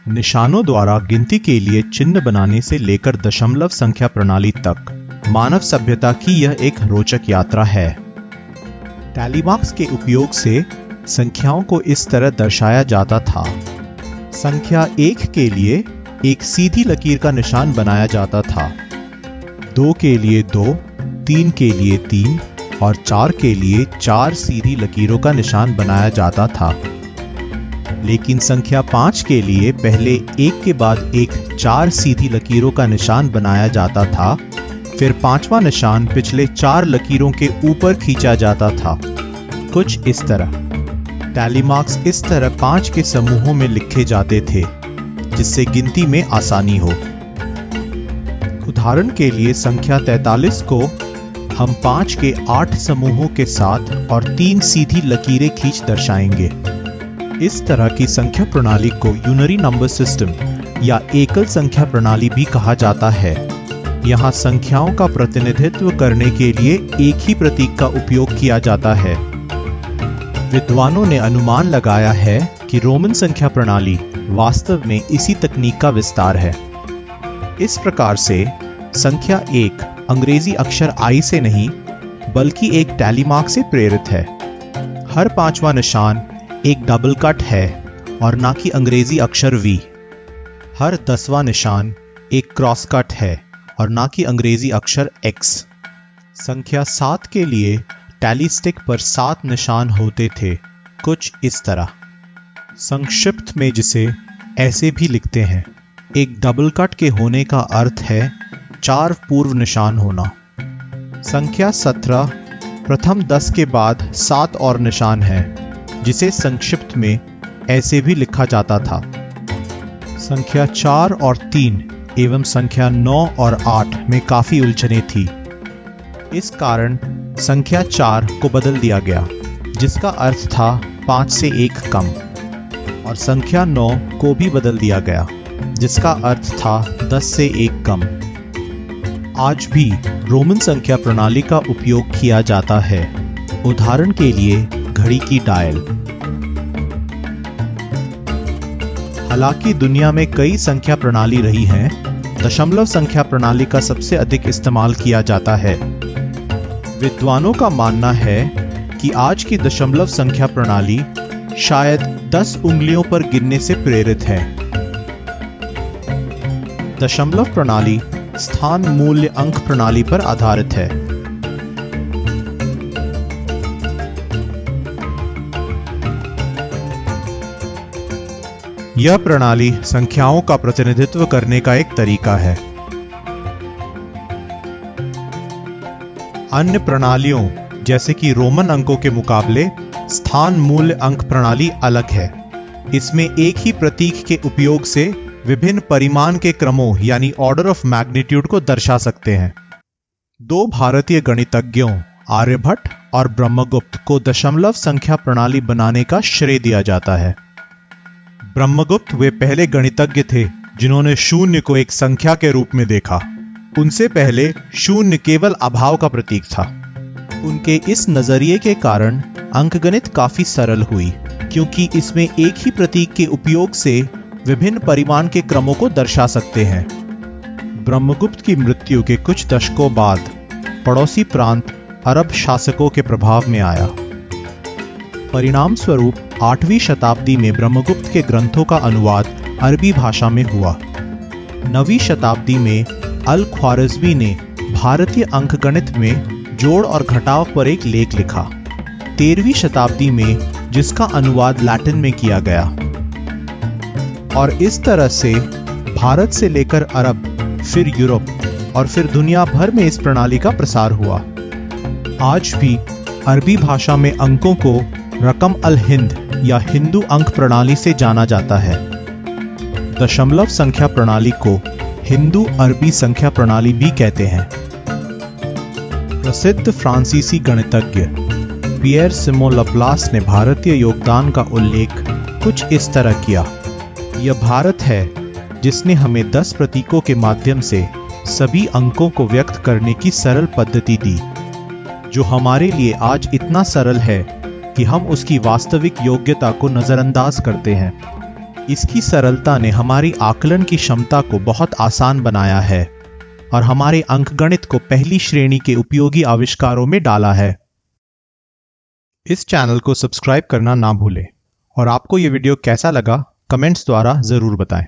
निशानों द्वारा गिनती के लिए चिन्ह बनाने से लेकर दशमलव संख्या प्रणाली तक मानव सभ्यता की यह एक रोचक यात्रा है। टैली मार्क्स के उपयोग से संख्याओं को इस तरह दर्शाया जाता था। संख्या 1 के लिए एक सीधी लकीर का निशान बनाया जाता था, 2 के लिए 2, 3 के लिए 3 और 4 के लिए 4 सीधी लकीरों का निशान बनाया जाता था। लेकिन संख्या 5 के लिए पहले एक के बाद एक 4 सीधी लकीरों का निशान बनाया जाता था, फिर 5वां निशान पिछले 4 लकीरों के ऊपर खींचा जाता था, कुछ इस तरह। टैली मार्क्स इस तरह 5 के समूहों में लिखे जाते थे जिससे गिनती में आसानी हो। उदाहरण के लिए संख्या 43 को हम 5 के 8 समूहों के साथ और 3 सीधी लकीरें खींच दर्शाएंगे। इस तरह की संख्या प्रणाली को यूनरी नंबर सिस्टम या एकल संख्या प्रणाली भी कहा जाता है। यहाँ संख्याओं का प्रतिनिधित्व करने के लिए एक ही प्रतीक का उपयोग किया जाता है। विद्वानों ने अनुमान लगाया है कि रोमन संख्या प्रणाली वास्तव में इसी तकनीक का विस्तार है। इस प्रकार से संख्या 1 अंग्रेजी अक्षर I से नहीं बल्कि एक टैली मार्क से प्रेरित है। हर 5वां निशान एक डबल कट है और ना कि अंग्रेजी अक्षर V। हर 10वां निशान एक क्रॉस कट है और ना कि अंग्रेजी अक्षर X। संख्या 7 के लिए टैली स्टिक पर 7 निशान होते थे, कुछ इस तरह। संक्षिप्त में जिसे ऐसे भी लिखते हैं, एक डबल कट के होने का अर्थ है 4 पूर्व निशान होना। संख्या 17 प्रथम 10 के बाद 7 और निशान है, जिसे संक्षिप्त में ऐसे भी लिखा जाता था। संख्या 4 और 3 एवं संख्या 9 और 8 में काफी उलझने थी। इस कारण संख्या 4 को बदल दिया गया, जिसका अर्थ था 5 से 1 कम, और संख्या 9 को भी बदल दिया गया, जिसका अर्थ था 10 से 1 कम। आज भी रोमन संख्या प्रणाली का उपयोग किया जाता है। उदाहरण के लिए घड़ी की डायल। हालांकि दुनिया में कई संख्या प्रणाली रही हैं, दशमलव संख्या प्रणाली का सबसे अधिक इस्तेमाल किया जाता है। विद्वानों का मानना है कि आज की दशमलव संख्या प्रणाली शायद 10 उंगलियों पर गिनने से प्रेरित है। दशमलव प्रणाली स्थान मूल्य अंक प्रणाली पर आधारित है। यह प्रणाली संख्याओं का प्रतिनिधित्व करने का एक तरीका है। अन्य प्रणालियों जैसे कि रोमन अंकों के मुकाबले स्थान मूल्य अंक प्रणाली अलग है। इसमें एक ही प्रतीक के उपयोग से विभिन्न परिमाण के क्रमों यानी ऑर्डर ऑफ मैग्नीट्यूड को दर्शा सकते हैं। 2 भारतीय गणितज्ञों आर्यभट्ट और ब्रह्मगुप्त को दशमलव संख्या प्रणाली बनाने का श्रेय दिया जाता है। ब्रह्मगुप्त वे पहले गणितज्ञ थे जिन्होंने शून्य को एक संख्या के रूप में देखा। उनसे पहले शून्य केवल अभाव का प्रतीक था। उनके इस नजरिए के कारण अंकगणित काफी सरल हुई, क्योंकि इसमें एक ही प्रतीक के उपयोग से विभिन्न परिमाण के क्रमों को दर्शा सकते हैं। ब्रह्मगुप्त की मृत्यु के कुछ दशकों बाद पड़ोसी प्रांत अरब शासकों के प्रभाव में आया। परिणाम स्वरूप 8वीं शताब्दी में ब्रह्मगुप्त के ग्रंथों का अनुवाद अरबी भाषा में हुआ। 9वीं शताब्दी में अल ख्वारिज़मी ने भारतीय अंकगणित में जोड़ और घटाव पर एक लेख लिखा। 13वीं शताब्दी में जिसका अनुवाद लैटिन में किया गया, और इस तरह से भारत से लेकर अरब, फिर यूरोप और फिर दुनिया भर में इस प्रणाली का प्रसार हुआ। आज भी अरबी भाषा में अंकों को रकम अल हिंद या हिंदू अंक प्रणाली से जाना जाता है। दशमलव संख्या प्रणाली को हिंदू अरबी संख्या प्रणाली भी कहते हैं। प्रसिद्ध फ्रांसीसी गणितज्ञ पियर सिमोन लप्लास ने भारतीय योगदान का उल्लेख कुछ इस तरह किया। यह भारत है जिसने हमें 10 प्रतीकों के माध्यम से सभी अंकों को व्यक्त करने की सरल पद्धति दी, जो हमारे लिए आज इतना सरल है कि हम उसकी वास्तविक योग्यता को नजरअंदाज करते हैं। इसकी सरलता ने हमारी आकलन की क्षमता को बहुत आसान बनाया है और हमारे अंकगणित को पहली श्रेणी के उपयोगी आविष्कारों में डाला है। इस चैनल को सब्सक्राइब करना ना भूलें और आपको ये वीडियो कैसा लगा कमेंट्स द्वारा जरूर बताएं।